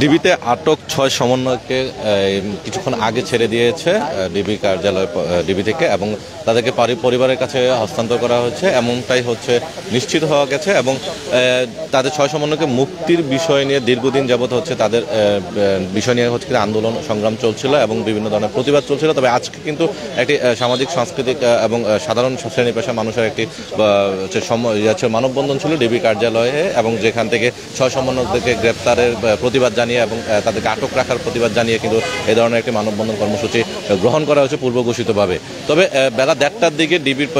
ডিবিতে আটক ৬ সমন্বয়ককে কিছুক্ষণ আগে ছেড়ে দিয়েছে ডিবি কার্যালয় ডিবি থেকে, এবং তাদেরকে পরিবারের কাছে হস্তান্তর করা হচ্ছে এমনটাই হচ্ছে নিশ্চিত হওয়া গেছে। এবং তাদের ৬ সমন্বয়কে মুক্তির বিষয় নিয়ে দীর্ঘদিন যাবৎ হচ্ছে তাদের বিষয় নিয়ে হচ্ছে আন্দোলন সংগ্রাম চলছিল এবং বিভিন্ন ধরনের প্রতিবাদ চলছিল। তবে আজকে কিন্তু একটি সামাজিক সাংস্কৃতিক এবং সাধারণ শ্রেণী পেশা মানুষের একটি মানববন্ধন ছিল ডিবি কার্যালয়ে, এবং যেখান থেকে ৬ সমন্বয়কদেরকে গ্রেপ্তারের প্রতিবাদ জানিয়ে এবং তাদেরকে আটক রাখার প্রতিবাদ জানিয়ে কিন্তু এই ধরনের একটি মানববন্ধন কর্মসূচি গ্রহণ করা হয়েছে পূর্ব ঘোষিতভাবে। তবে বেলা ১:৩০টার দিকে ডিবির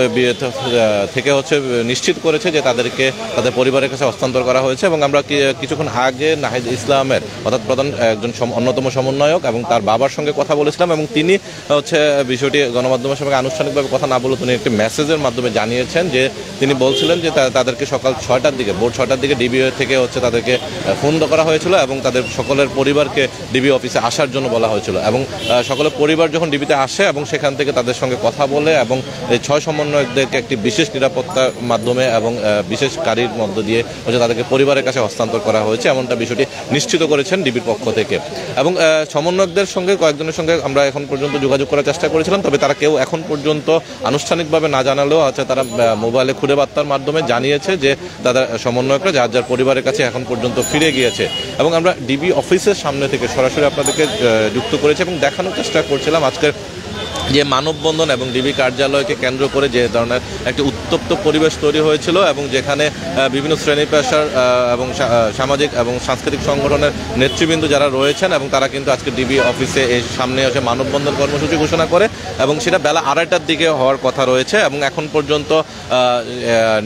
থেকে হচ্ছে নিশ্চিত করেছে যে তাদেরকে তাদের পরিবারের কাছে হস্তান্তর করা হয়েছে। এবং আমরা কিছুক্ষণ আগে নাহিদ ইসলামের অর্থাৎ প্রধান একজন অন্যতম সমন্বয়ক এবং তার বাবার সঙ্গে কথা বলেছিলাম, এবং তিনি হচ্ছে বিষয়টি গণমাধ্যমের সঙ্গে আনুষ্ঠানিকভাবে কথা না বলে তিনি একটি মেসেজের মাধ্যমে জানিয়েছেন যে তিনি বলছিলেন যে তাদেরকে সকাল ৬টার দিকে ভোর ৬টার দিকে ডিবি থেকে হচ্ছে তাদেরকে ফোন করা হয়েছিল এবং তাদের সকলের পরিবারকে ডিবি অফিসে আসার জন্য বলা হয়েছিল। এবং সকলের পরিবার যখন ডিবিতে আসে এবং সেখান থেকে তাদের সঙ্গে কথা বলে এবং এই ৬ সমন্বয়কদেরকে একটি বিশেষ নিরাপত্তার মাধ্যমে এবং বিশেষ গাড়ির মধ্য দিয়ে হচ্ছে তাদেরকে পরিবারের কাছে হস্তান্তর করা হয়েছে এমনটা বিষয়টি নিশ্চিত করেছেন ডিবির পক্ষ থেকে। এবং সমন্বয়কদের সঙ্গে কয়েকজনের সঙ্গে আমরা এখন পর্যন্ত যোগাযোগ করার চেষ্টা করেছিলাম, তবে তারা কেউ এখন পর্যন্ত আনুষ্ঠানিকভাবে না জানালেও আছে তারা মোবাইলে খুদে বার্তার মাধ্যমে জানিয়েছে যে তাদের সমন্বয়করা যার যার পরিবারের কাছে এখন পর্যন্ত ফিরে গিয়েছে। এবং আমরা ডিবি অফিসের সামনে থেকে সরাসরি আপনাদেরকে যুক্ত করেছি এবং দেখানোর চেষ্টা করছিলাম আজকের যে মানববন্ধন এবং ডিবি কার্যালয়কে কেন্দ্র করে যে ধরনের একটি উত্তপ্ত পরিবেশ তৈরি হয়েছিল এবং যেখানে বিভিন্ন শ্রেণী পেশার এবং সামাজিক এবং সাংস্কৃতিক সংগঠনের নেতৃবৃন্দ যারা রয়েছেন এবং তারা কিন্তু আজকে ডিবি অফিসে এই সামনে এসে মানববন্ধন কর্মসূচি ঘোষণা করে এবং সেটা বেলা ২:৩০টার দিকে হওয়ার কথা রয়েছে। এবং এখন পর্যন্ত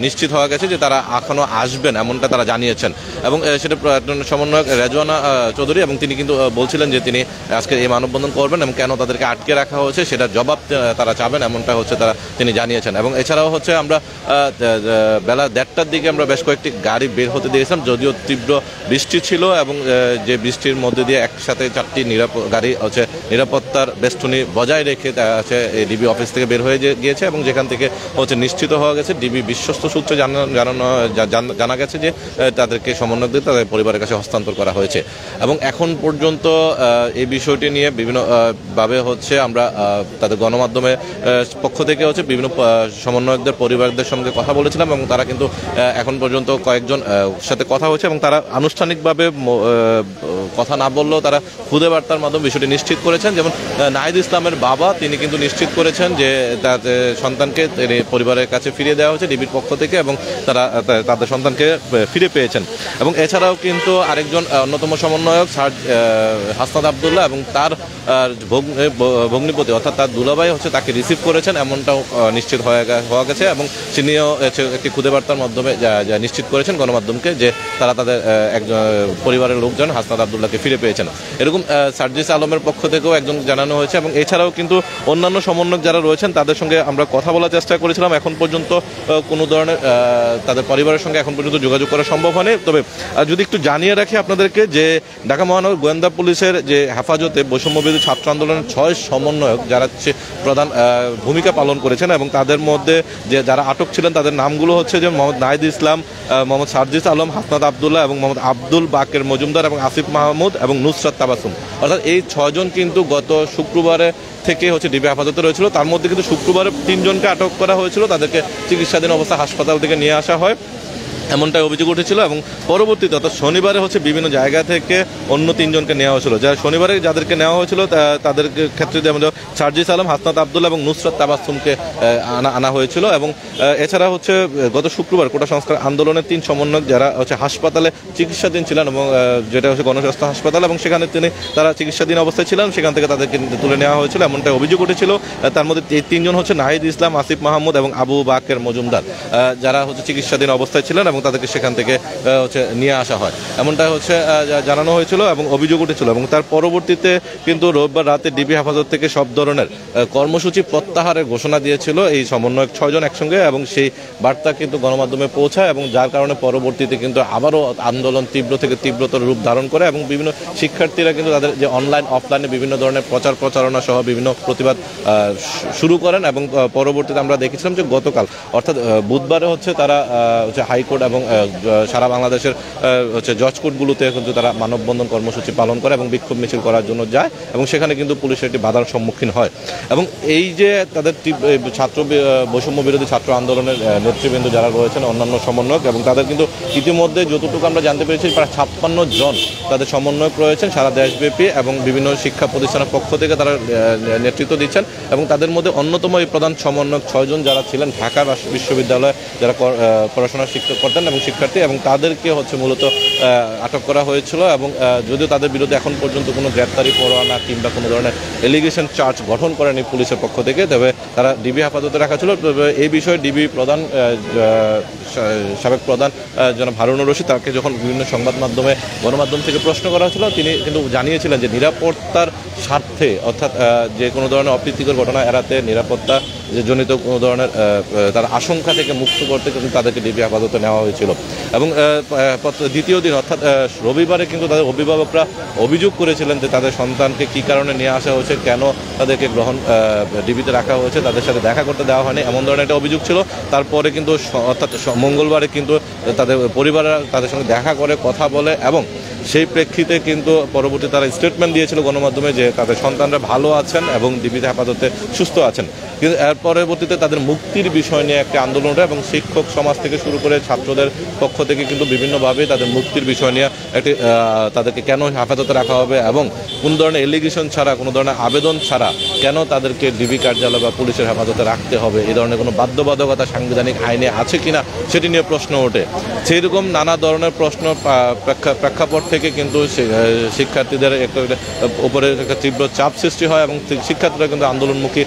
নিশ্চিত হওয়া গেছে যে তারা এখনও আসবেন এমনটা তারা জানিয়েছেন। এবং সেটা সমন্বয়ক রেজওয়ানা চৌধুরী, এবং তিনি কিন্তু বলছিলেন যে তিনি আজকে এই মানববন্ধন করবেন এবং কেন তাদেরকে আটকে রাখা হয়েছে সেটা জবাব তারা চাবেন এমনটা হচ্ছে তিনি জানিয়েছেন। এবং এছাড়াও হচ্ছে আমরা বেলা ১:৩০টার দিকে আমরা বেশ কয়েকটি গাড়ি বের হতে দিয়েছিলাম, যদিও তীব্র বৃষ্টি ছিল এবং যে বৃষ্টির মধ্যে দিয়ে একসাথে 4টি গাড়ি হচ্ছে নিরাপত্তার বেষ্টনী বজায় রেখে হচ্ছে ডিবি অফিস থেকে বের হয়ে গিয়েছে এবং যেখান থেকে হচ্ছে নিশ্চিত হওয়া গেছে ডিবি বিশ্বস্ত সূত্রে জানা গেছে যে তাদেরকে সমন্বয়কদের তাদের পরিবারের কাছে হস্তান্তর করা হয়েছে। এবং এখন পর্যন্ত এই বিষয়টি নিয়ে বিভিন্নভাবে হচ্ছে আমরা তাদের গণমাধ্যমের পক্ষ থেকে হচ্ছে বিভিন্ন সমন্বয়কদের পরিবারদের সঙ্গে কথা বলেছিলাম এবং তারা কিন্তু এখন পর্যন্ত কয়েকজন সাথে কথা হয়েছে এবং তারা আনুষ্ঠানিকভাবে কথা না বললেও তারা খুদে বার্তার মাধ্যমে বিষয়টি নিশ্চিত করেছেন। যেমন নাহিদ ইসলামের বাবা তিনি কিন্তু নিশ্চিত করেছেন যে তার সন্তানকে পরিবারের কাছে ফিরিয়ে দেওয়া হয়েছে ডিবির পক্ষ থেকে এবং তারা তাদের সন্তানকে ফিরে পেয়েছেন। এবং এছাড়াও কিন্তু আরেকজন অন্যতম সমন্বয়ক হাসনাত আবদুল্লাহ এবং তার ভগ্নিপতি অর্থাৎ তার দুলাভাই হচ্ছে তাকে রিসিভ করেছেন এমনটাও নিশ্চিত হওয়া গেছে। এবং তিনিও একটি খুদে বার্তার মাধ্যমে নিশ্চিত করেছেন গণমাধ্যমকে যে তারা তাদের একজন পরিবারের লোকজন হাসনাত আবদুল্লাহকে ফিরে পেয়েছেন। এরকম সার্জিস আলমের পক্ষ থেকেও একজন জানানো হয়েছে। এবং এছাড়াও কিন্তু অন্যান্য সমন্বয়ক যারা রয়েছেন তাদের সঙ্গে আমরা কথা বলার চেষ্টা করেছিলাম, এখন পর্যন্ত কোনো ধরনের তাদের পরিবারের সঙ্গে এখন পর্যন্ত যোগাযোগ করা সম্ভব হয়নি। তবে যদি একটু জানিয়ে রাখি আপনাদেরকে যে ঢাকা মহানগর গোয়েন্দা পুলিশের যে হেফাজতে বৈষম্যবিরোধী ছাত্র আন্দোলনের ৬ সমন্বয়ক যারা প্রধান ভূমিকা পালন করেছেন এবং তাদের মধ্যে যে যারা আটক ছিলেন তাদের নামগুলো হচ্ছে যে মোহাম্মদ নাহিদ ইসলাম, মোহাম্মদ সার্জিস আলম, হাসনাত আবদুল্লাহ এবং মোহাম্মদ আব্দুল বাকের মজুমদার এবং আসিফ মাহমুদ এবং নুসরাত তাবাসুম। অর্থাৎ এই ৬ জন কিন্তু গত শুক্রবারে থেকে হচ্ছে ডিবি হেফাজতে রয়েছিল। তার মধ্যে কিন্তু শুক্রবারে ৩ জনকে আটক করা হয়েছিল, তাদেরকে চিকিৎসাধীন অবস্থা হাসপাতাল থেকে নিয়ে আসা হয় এমনটাই অভিযোগ উঠেছিল। এবং পরবর্তীতে অর্থাৎ শনিবারে হচ্ছে বিভিন্ন জায়গা থেকে অন্য 3 জনকে নেওয়া হয়েছিল। যারা শনিবারে যাদেরকে নেওয়া হয়েছিল তাদের ক্ষেত্রে যেমন সার্জিস আলম, হাসনাত আবদুল্লাহ এবং নুসরাত তাবাসসুমকে আনা হয়েছিল। এবং এছাড়া হচ্ছে গত শুক্রবার কোটা সংস্কার আন্দোলনের 3 সমন্বয়ক যারা হচ্ছে হাসপাতালে চিকিৎসাধীন ছিলেন এবং যেটা হচ্ছে গণস্বাস্থ্য হাসপাতাল এবং সেখানে তারা চিকিৎসাধীন অবস্থায় ছিলেন, সেখান থেকে তাদেরকে তুলে নেওয়া হয়েছিল এমনটাই অভিযোগ উঠেছিল। তার মধ্যে এই 3 জন হচ্ছে নাহিদ ইসলাম, আসিফ মাহমুদ এবং আবু বাকের মজুমদার, যারা হচ্ছে চিকিৎসাধীন অবস্থায় ছিলেন এবং তাদেরকে সেখান থেকে হচ্ছে নিয়ে আসা হয় এমনটা হচ্ছে জানানো হয়েছিল এবং অভিযোগ উঠেছিল। এবং তার পরবর্তীতে কিন্তু রোববার রাতে ডিবি হেফাজত থেকে সব ধরনের কর্মসূচি প্রত্যাহারের ঘোষণা দিয়েছিল এই সমন্বয়ক ৬ জন একসঙ্গে এবং সেই বার্তা কিন্তু গণমাধ্যমে পৌঁছায় এবং যার কারণে পরবর্তীতে কিন্তু আবারও আন্দোলন তীব্র থেকে তীব্রতর রূপ ধারণ করে এবং বিভিন্ন শিক্ষার্থীরা কিন্তু তাদের যে অনলাইন অফলাইনে বিভিন্ন ধরনের প্রচারণা সহ বিভিন্ন প্রতিবাদ শুরু করেন। এবং পরবর্তীতে আমরা দেখেছিলাম যে গতকাল অর্থাৎ বুধবারে হচ্ছে তারা হচ্ছে হাইকোর্ট এবং সারা বাংলাদেশের হচ্ছে জজ কোর্টগুলোতে কিন্তু তারা মানববন্ধন কর্মসূচি পালন করে এবং বিক্ষোভ মিছিল করার জন্য যায় এবং সেখানে কিন্তু পুলিশের একটি বাধার সম্মুখীন হয়। এবং এই যে তাদের ছাত্র বৈষম্য বিরোধী ছাত্র আন্দোলনের নেতৃবৃন্দ যারা রয়েছেন অন্যান্য সমন্বয়ক, এবং তাদের কিন্তু ইতিমধ্যে যতটুকু আমরা জানতে পেরেছি প্রায় 56 জন তাদের সমন্বয়ক রয়েছেন সারা দেশব্যাপী, এবং বিভিন্ন শিক্ষা প্রতিষ্ঠানের পক্ষ থেকে তারা নেতৃত্ব দিচ্ছেন। এবং তাদের মধ্যে অন্যতম এই প্রধান সমন্বয়ক 6 জন যারা ছিলেন ঢাকা বিশ্ববিদ্যালয়ে যারা পড়াশোনার শিক্ষক করতেন এবং শিক্ষার্থী, এবং তাদেরকে হচ্ছে মূলত আটক করা হয়েছিল। এবং যদিও তাদের বিরুদ্ধে এখন পর্যন্ত কোনো গ্রেপ্তারি পরোয়ানা কিংবা কোনো ধরনের এলিগেশন চার্জ গঠন করেনি পুলিশের পক্ষ থেকে, তবে তারা ডিবি হেফাজতে রাখা ছিল। তবে এই বিষয়ে ডিবি প্রধান সাবেক প্রধান জনাব হারুনুর রশিদ, তাকে যখন বিভিন্ন গণমাধ্যম থেকে প্রশ্ন করা হয়েছিল, তিনি কিন্তু জানিয়েছিলেন যে নিরাপত্তার স্বার্থে, অর্থাৎ যে কোনো ধরনের অপ্রীতিকর ঘটনা এড়াতে, নিরাপত্তা জনিত কোনো ধরনের তার আশঙ্কা থেকে মুক্ত করতে কিন্তু তাদেরকে ডিবি হেফাজতে নেওয়া হয়েছিল। এবং দ্বিতীয় দিন অর্থাৎ রবিবারে কিন্তু তাদের অভিভাবকরা অভিযোগ করেছিলেন যে তাদের সন্তানকে কী কারণে নিয়ে আসা হয়েছে, কেন তাদেরকে ডিবিতে রাখা হয়েছে, তাদের সাথে দেখা করতে দেওয়া হয়নি, এমন ধরনের একটা অভিযোগ ছিল। তারপরে কিন্তু অর্থাৎ মঙ্গলবারে কিন্তু তাদের পরিবাররা তাদের সঙ্গে দেখা করে কথা বলে, এবং সেই প্রেক্ষিতে কিন্তু পরবর্তী তারা স্টেটমেন্ট দিয়েছিল গণমাধ্যমে যে তাদের সন্তানরা ভালো আছেন এবং ডিবিতে হেফাজতে সুস্থ আছেন। কিন্তু এর পরবর্তীতে তাদের মুক্তির বিষয় নিয়ে একটি আন্দোলন ওঠে এবং শিক্ষক সমাজ থেকে শুরু করে ছাত্রদের পক্ষ থেকে কিন্তু বিভিন্নভাবে তাদের মুক্তির বিষয় নিয়ে একটি তাদেরকে কেন হেফাজতে রাখা হবে এবং কোন ধরনের এলিগেশন ছাড়া, কোনো ধরনের আবেদন ছাড়া কেন তাদেরকে ডিবি কার্যালয় বা পুলিশের হেফাজতে রাখতে হবে, এই ধরনের কোনো বাধ্যবাধকতা সাংবিধানিক আইনে আছে কিনা সেটি নিয়ে প্রশ্ন ওঠে। সেই রকম নানা ধরনের প্রশ্ন প্রেক্ষাপট থেকে কিন্তু শিক্ষার্থীদের উপরে একটা তীব্র চাপ সৃষ্টি হয় এবং শিক্ষার্থীরা কিন্তু আন্দোলনমুখী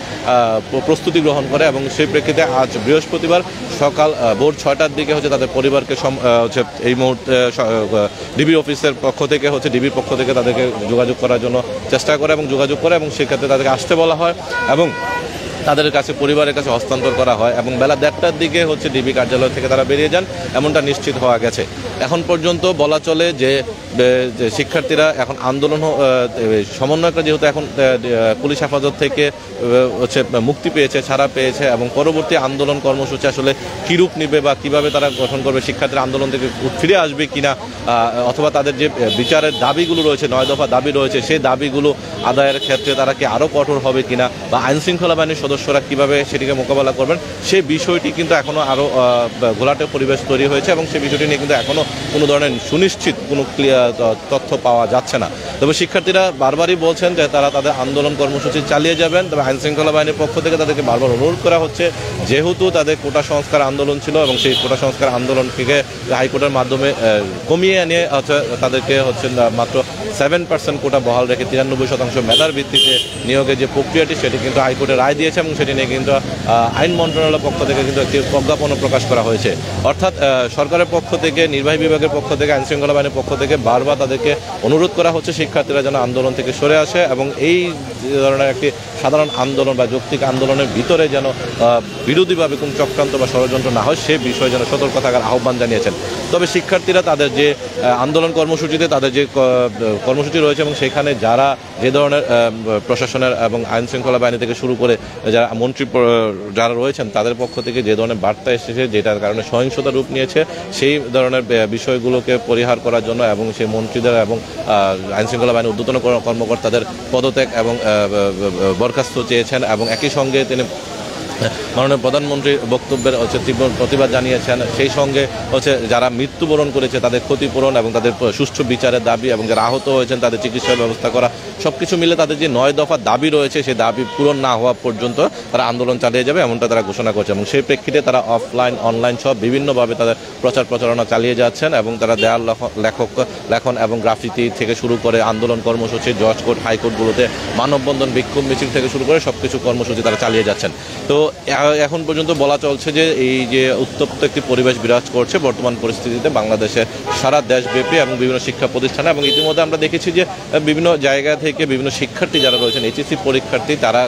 প্রস্তুতি গ্রহণ করে। এবং সেই প্রেক্ষিতে আজ বৃহস্পতিবার সকাল ভোর 6টার দিকে হচ্ছে তাদের পরিবারকে হচ্ছে এই মুহূর্তে ডিবি অফিসের পক্ষ থেকে হচ্ছে ডিবির পক্ষ থেকে তাদেরকে যোগাযোগ করার জন্য চেষ্টা করে এবং যোগাযোগ করে, এবং সেক্ষেত্রে তাদেরকে আসতে বলা হয় এবং তাদের কাছে পরিবারের কাছে হস্তান্তর করা হয়। এবং বেলা 1:30টার দিকে হচ্ছে ডিবি কার্যালয় থেকে তারা বেরিয়ে যান, এমনটা নিশ্চিত হওয়া গেছে। এখন পর্যন্ত বলা চলে যে শিক্ষার্থীরা এখন আন্দোলন সমন্বয়করা যেহেতু এখন পুলিশ হেফাজত থেকে হচ্ছে মুক্তি পেয়েছে, ছাড়া পেয়েছে, এবং পরবর্তী আন্দোলন কর্মসূচি আসলে কী রূপ নেবে বা কীভাবে তারা গঠন করবে, শিক্ষার্থীরা আন্দোলন থেকে ফিরে আসবে কিনা, অথবা তাদের যে বিচারের দাবিগুলো রয়েছে, 9 দফা দাবি রয়েছে, সেই দাবিগুলো আদায়ের ক্ষেত্রে তারা কি আরও কঠোর হবে কিনা, বা আইনশৃঙ্খলা বাহিনীর সদস্যরা কীভাবে সেটিকে মোকাবেলা করবেন, সেই বিষয়টি কিন্তু এখনও আরও ঘোলাটে পরিবেশ তৈরি হয়েছে এবং সেই বিষয়টি নিয়ে কিন্তু এখনও কোনো ধরনের সুনিশ্চিত কোনো তথ্য পাওয়া যাচ্ছে না। তবে শিক্ষার্থীরা বারবারই বলছেন যে তারা তাদের আন্দোলন কর্মসূচি চালিয়ে যাবেন। তবে আইনশৃঙ্খলা বাহিনীর পক্ষ থেকে তাদেরকে বারবার অনুরোধ করা হচ্ছে, যেহেতু তাদের কোটা সংস্কার আন্দোলন ছিল এবং সেই কোটা সংস্কার আন্দোলন থেকে হাইকোর্টের মাধ্যমে কমিয়ে এনে হচ্ছে তাদেরকে হচ্ছে মাত্র 7% কোটা বহাল রেখে 93% মেধার ভিত্তিতে নিয়োগের যে প্রক্রিয়াটি সেটি কিন্তু হাইকোর্টে রায় দিয়েছে এবং সেটি নিয়ে কিন্তু আইন মন্ত্রণালয়ের পক্ষ থেকে কিন্তু একটি প্রজ্ঞাপনও প্রকাশ করা হয়েছে। অর্থাৎ সরকারের পক্ষ থেকে, নির্বাহী বিভাগের পক্ষ থেকে, আইনশৃঙ্খলা বাহিনীর পক্ষ থেকে বারবার তাদেরকে অনুরোধ করা হচ্ছে শিক্ষার্থীরা যেন আন্দোলন থেকে সরে আসে এবং এই ধরনের একটি সাধারণ আন্দোলন বা যৌক্তিক আন্দোলনের ভিতরে যেন বিরোধীভাবে কোন চক্রান্ত বা ষড়যন্ত্র না হয় সে বিষয়ে যেন সতর্ক থাকার আহ্বান জানিয়েছেন। তবে শিক্ষার্থীরা তাদের যে আন্দোলন কর্মসূচিতে তাদের যে কর্মসূচি রয়েছে এবং সেখানে যারা যে ধরনের প্রশাসনের এবং আইনশৃঙ্খলা বাহিনী থেকে শুরু করে যারা মন্ত্রী যারা রয়েছেন তাদের পক্ষ থেকে যে ধরনের বার্তা এসেছে, যেটার কারণে সহিংসতা রূপ নিয়েছে, সেই ধরনের বিষয়গুলোকে পরিহার করার জন্য এবং সেই মন্ত্রীদের এবং আইনশৃঙ্খলা বাহিনীর ঊর্ধ্বতন কর্মকর্তাদের পদত্যাগ এবং বরখাস্ত চেয়েছেন এবং একই সঙ্গে তিনি মাননীয় প্রধানমন্ত্রীর বক্তব্যের হচ্ছে তীব্র প্রতিবাদ জানিয়েছেন। সেই সঙ্গে হচ্ছে যারা মৃত্যুবরণ করেছে তাদের ক্ষতিপূরণ এবং তাদের সুষ্ঠু বিচারের দাবি এবং যারা আহত হয়েছেন তাদের চিকিৎসার ব্যবস্থা করা, সব কিছু মিলে তাদের যে 9 দফা দাবি রয়েছে সেই দাবি পূরণ না হওয়া পর্যন্ত তারা আন্দোলন চালিয়ে যাবে এমনটা তারা ঘোষণা করছে। এবং সেই প্রেক্ষিতে তারা অফলাইন অনলাইন সব বিভিন্নভাবে তাদের প্রচারণা চালিয়ে যাচ্ছেন এবং তারা দেয়াল লেখন এবং গ্রাফিতি থেকে শুরু করে আন্দোলন কর্মসূচি, জজ কোর্ট, হাইকোর্টগুলোতে মানববন্ধন, বিক্ষোভ মিছিল থেকে শুরু করে সব কিছু কর্মসূচি তারা চালিয়ে যাচ্ছেন। তো এখন পর্যন্ত বলা চলছে যে এই যে উত্তপ্ত একটি পরিবেশ বিরাজ করছে বর্তমান পরিস্থিতিতে বাংলাদেশে সারা দেশব্যাপী এবং বিভিন্ন শিক্ষা প্রতিষ্ঠানে, এবং ইতিমধ্যে আমরা দেখেছি যে বিভিন্ন জায়গা থেকে বিভিন্ন শিক্ষার্থী যারা রয়েছেন, এইচএসসি পরীক্ষার্থী, তারা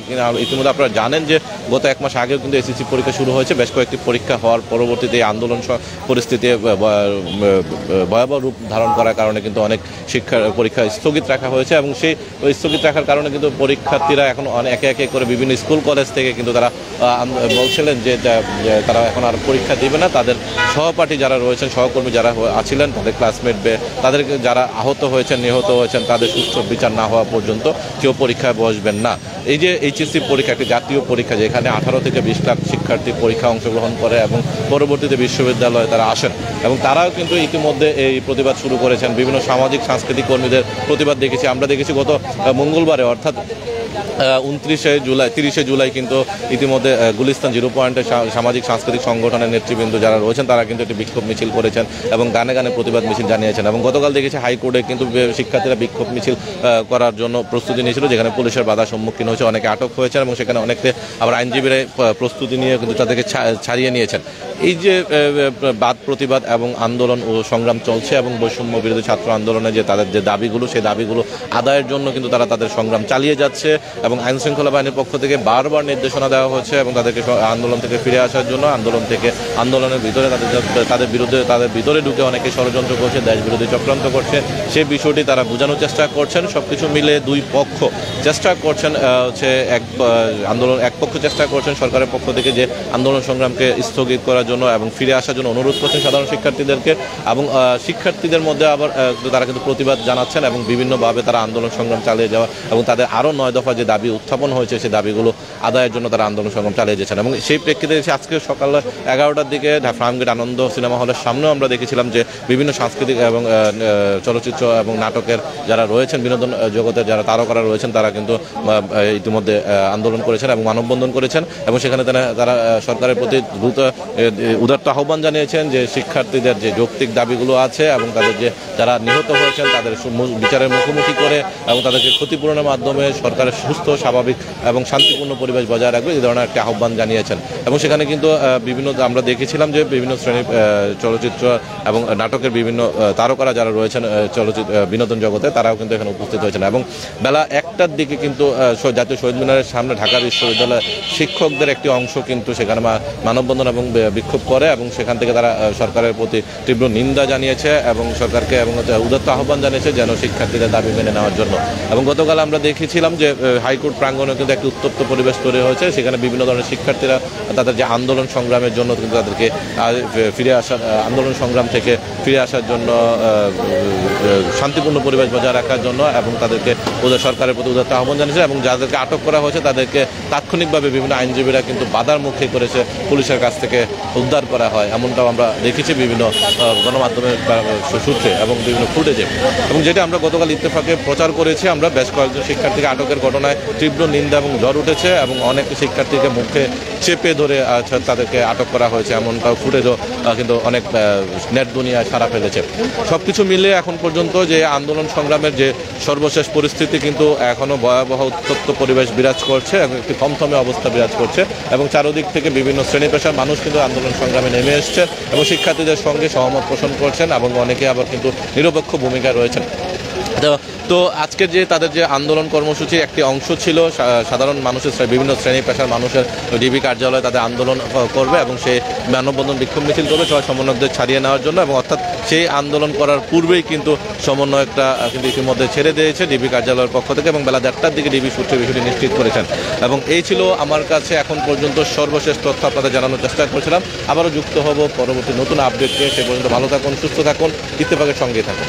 ইতিমধ্যে আপনারা জানেন যে গত 1 মাস আগেও কিন্তু এসএসসি পরীক্ষা শুরু হয়েছে। বেশ কয়েকটি পরীক্ষা হওয়ার পরবর্তীতে এই আন্দোলন পরিস্থিতি ভয়াবহ রূপ ধারণ করার কারণে কিন্তু অনেক পরীক্ষা স্থগিত রাখা হয়েছে এবং সেই স্থগিত রাখার কারণে কিন্তু পরীক্ষার্থীরা এখন একে একে করে বিভিন্ন স্কুল কলেজ থেকে কিন্তু তারা বলছিলেন যে তারা এখন আর পরীক্ষা দিবে না, তাদের সহপাঠী যারা রয়েছেন, সহকর্মী যারা আছিলেন, তাদের ক্লাসমেট তাদেরকে যারা আহত হয়েছেন, নিহত হয়েছেন, তাদের সুষ্ঠু বিচার না হওয়া পর্যন্ত কেউ পরীক্ষায় বসবেন না। এই যে এইচএসসি পরীক্ষা একটি জাতীয় পরীক্ষা, যেখানে 18 থেকে 20 লাখ শিক্ষার্থী পরীক্ষা অংশগ্রহণ করে এবং পরবর্তীতে বিশ্ববিদ্যালয়ে তারা আসেন, এবং তারাও কিন্তু ইতিমধ্যে এই প্রতিবাদ শুরু করেছেন। বিভিন্ন সামাজিক সাংস্কৃতিক কর্মীদের প্রতিবাদ দেখেছি, আমরা দেখেছি গত মঙ্গলবারে অর্থাৎ 30 জুলাই কিন্তু ইতিমধ্যে গুলিস্তান 0 পয়েন্টে সামাজিক সাংস্কৃতিক সংগঠনের নেতৃবৃন্দ যারা রয়েছেন তারা কিন্তু একটি বিক্ষোভ মিছিল করেছেন এবং গানে গানে প্রতিবাদ মিছিল জানিয়েছেন। এবং গতকাল দেখেছি হাইকোর্টে কিন্তু শিক্ষার্থীরা বিক্ষোভ মিছিল করার জন্য প্রস্তুতি নিয়েছিল, যেখানে পুলিশের বাধার সম্মুখীন হয়েছে, অনেকে আটক হয়েছেন এবং সেখানে অনেকে আবার আইনজীবীরা প্রস্তুতি নিয়ে কিন্তু তাদেরকে ছাড়িয়ে নিয়েছেন। এই যে বাদ প্রতিবাদ এবং আন্দোলন ও সংগ্রাম চলছে এবং বৈষম্য বিরোধী ছাত্র আন্দোলনে যে তাদের যে দাবিগুলো, সেই দাবিগুলো আদায়ের জন্য কিন্তু তারা তাদের সংগ্রাম চালিয়ে যাচ্ছে এবং আইন শৃঙ্খলা বাহিনীর পক্ষ থেকে বারবার নির্দেশনা দেওয়া হচ্ছে এবং তাদেরকে আন্দোলন থেকে ফিরে আসার জন্য, আন্দোলনের ভিতরে তাদের ভিতরে ঢুকে অনেকে ষড়যন্ত্র করছে, দেশ বিরোধী চক্রান্ত করছে, সেই বিষয়টি তারা বোঝানোর চেষ্টা করছেন। সবকিছু মিলে দুই পক্ষ চেষ্টা করছেন, আন্দোলন এক পক্ষ চেষ্টা করছেন সরকারের পক্ষ থেকে যে আন্দোলন সংগ্রামকে স্থগিত করার জন্য এবং ফিরে আসার জন্য অনুরোধ করছেন সাধারণ শিক্ষার্থীদেরকে, এবং শিক্ষার্থীদের মধ্যে আবার তারা কিন্তু প্রতিবাদ জানাচ্ছেন এবং বিভিন্নভাবে তারা আন্দোলন সংগ্রাম চালিয়ে যাওয়া এবং তাদের আরও 9 দফা যে দাবি উত্থাপন হয়েছে সেই দাবিগুলো আদায়ের জন্য তারা আন্দোলন সংগ্রাম চালিয়ে যাচ্ছেন। এবং সেই প্রেক্ষিতে আজকে সকাল 11টার দিকে ফার্মগেট আনন্দ সিনেমা হলের সামনেও আমরা দেখেছিলাম যে বিভিন্ন সাংস্কৃতিক এবং চলচ্চিত্র এবং নাটকের যারা রয়েছেন, বিনোদন জগতের যারা তারকারা রয়েছেন, তারা কিন্তু ইতিমধ্যে আন্দোলন করেছেন এবং মানববন্ধন করেছেন এবং সেখানে তারা সরকারের প্রতি দ্রুত উদাত্ত আহ্বান জানিয়েছেন যে শিক্ষার্থীদের যে যৌক্তিক দাবিগুলো আছে এবং তাদের যে যারা নিহত হয়েছেন তাদের বিচারের মুখোমুখি করে এবং তাদেরকে ক্ষতিপূরণের মাধ্যমে সরকারের সুস্থ, স্বাভাবিক এবং শান্তিপূর্ণ পরিবেশ বজায় রাখবে, এই ধরনের একটি আহ্বান জানিয়েছেন। এবং সেখানে কিন্তু আমরা দেখেছিলাম যে বিভিন্ন শ্রেণীর চলচ্চিত্র এবং নাটকের বিভিন্ন তারকারা যারা রয়েছেন চলচ্চিত্র বিনোদন জগতে, তারাও কিন্তু এখানে উপস্থিত হয়েছেন। এবং বেলা 1টার দিকে কিন্তু জাতীয় শহীদ মিনারের সামনে ঢাকা বিশ্ববিদ্যালয়ের শিক্ষকদের একটি অংশ কিন্তু সেখানে মানববন্ধন এবং বিক্ষোভ করে এবং সেখান থেকে তারা সরকারের প্রতি তীব্র নিন্দা জানিয়েছে এবং সরকারকে এবং উদাত্ত আহ্বান জানিয়েছে যেন শিক্ষার্থীদের দাবি মেনে নেওয়ার জন্য। এবং গতকাল আমরা দেখেছিলাম যে হাইকোর্ট প্রাঙ্গণে কিন্তু একটি উত্তপ্ত পরিবেশ তৈরি হয়েছে, সেখানে বিভিন্ন ধরনের শিক্ষার্থীরা তাদের যে আন্দোলন সংগ্রামের জন্য কিন্তু তাদেরকে ফিরে আসার আন্দোলন সংগ্রাম থেকে ফিরে আসার জন্য শান্তিপূর্ণ পরিবেশ বজায় রাখার জন্য এবং তাদেরকে সরকারের প্রতি উদাত্ত আহ্বান জানিয়েছে এবং যাদেরকে আটক করা হয়েছে তাদেরকে তাৎক্ষণিকভাবে বিভিন্ন আইনজীবীরা কিন্তু বাধার মুখে করেছে পুলিশের কাছ থেকে উদ্ধার করা হয়, এমনটাও আমরা দেখেছি বিভিন্ন গণমাধ্যমের সূত্রে এবং বিভিন্ন ফুটেজে। এবং যেটা আমরা গতকাল ইত্তেফাকে প্রচার করেছি, আমরা বেশ কয়েকজন শিক্ষার্থীকে আটকের ঘটনায় তীব্র নিন্দা এবং জ্বর উঠেছে এবং অনেক শিক্ষার্থীকে মুখে চেপে ধরে তাদেরকে আটক করা হয়েছে, এমনটাও ফুটেজও কিন্তু অনেক নেট দুনিয়ায় সাড়া ফেলেছে। সব কিছু মিলে এখন পর্যন্ত যে আন্দোলন সংগ্রামের যে সর্বশেষ পরিস্থিতি কিন্তু এখনও ভয়াবহ উত্তপ্ত পরিবেশ বিরাজ করছে এবং একটি থমথমে অবস্থা বিরাজ করছে এবং চারদিক থেকে বিভিন্ন শ্রেণী পেশার মানুষ কিন্তু আন্দোলন সংগ্রামে নেমে এসছেন এবং শিক্ষার্থীদের সঙ্গে সহমত পোষণ করছেন এবং অনেকে আবার কিন্তু নিরপেক্ষ ভূমিকায় রয়েছেন। তো আজকের যে তাদের যে আন্দোলন কর্মসূচির একটি অংশ ছিল সাধারণ মানুষের বিভিন্ন শ্রেণী পেশার মানুষের ডিবি কার্যালয়ে তাদের আন্দোলন করবে এবং সেই মানববন্ধন বিক্ষোভ মিছিল করবে সবাই সমন্বয়কদের ছাড়িয়ে নেওয়ার জন্য। এবং অর্থাৎ সেই আন্দোলন করার পূর্বেই কিন্তু সমন্বয়কটা কিন্তু ইতিমধ্যে ছেড়ে দিয়েছে ডিবি কার্যালয়ের পক্ষ থেকে এবং বেলা 1টার দিকে ডিবি সূত্রে বিষয়টি নিশ্চিত করেছেন। এবং এই ছিল আমার কাছে এখন পর্যন্ত সর্বশেষ তথ্য আপনাদের জানানোর চেষ্টা করেছিলাম। আবারও যুক্ত হব পরবর্তী নতুন আপডেটকে। সে পর্যন্ত ভালো থাকুন, সুস্থ থাকুন, ইত্তেফাকের সঙ্গেই থাকুন।